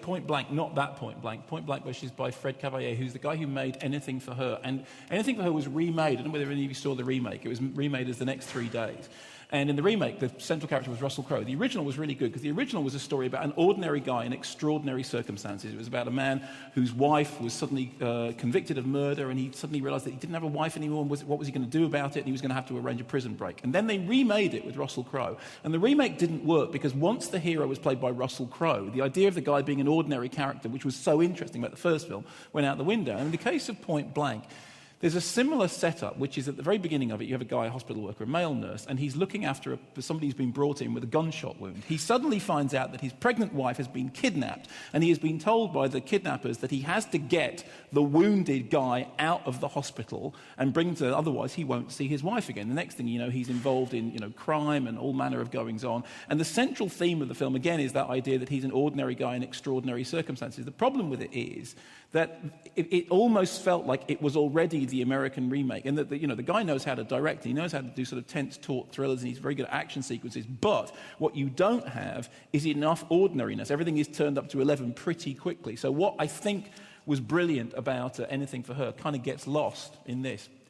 Point Blank, not that Point Blank. Point Blank, which is by Fred Cavalier, who's the guy who made Anything for Her. And Anything for Her was remade. I don't know whether any of you saw the remake. It was remade as The Next 3 Days. And in the remake, the central character was Russell Crowe. The original was really good because the original was a story about an ordinary guy in extraordinary circumstances. It was about a man whose wife was suddenly convicted of murder, and he suddenly realized that he didn't have a wife anymore, and what was he going to do about it, and he was going to have to arrange a prison break. And then they remade it with Russell Crowe. And the remake didn't work because once the hero was played by Russell Crowe, the idea of the guy being an ordinary character, which was so interesting about the first film, went out the window. And in the case of Point Blank, there's a similar setup, which is at the very beginning of it, you have a guy, a hospital worker, a male nurse, and he's looking after somebody who's been brought in with a gunshot wound. He suddenly finds out that his pregnant wife has been kidnapped, and he has been told by the kidnappers that he has to get the wounded guy out of the hospital and bring him to them, otherwise he won't see his wife again. The next thing you know, he's involved in crime and all manner of goings-on. And the central theme of the film, again, is that idea that he's an ordinary guy in extraordinary circumstances. The problem with it is that it almost felt like it was already the American remake, and that the guy knows how to direct, he knows how to do sort of tense, taut thrillers, and he's very good at action sequences, but what you don't have is enough ordinariness. Everything is turned up to 11 pretty quickly. So what I think was brilliant about Anything for Her kind of gets lost in this.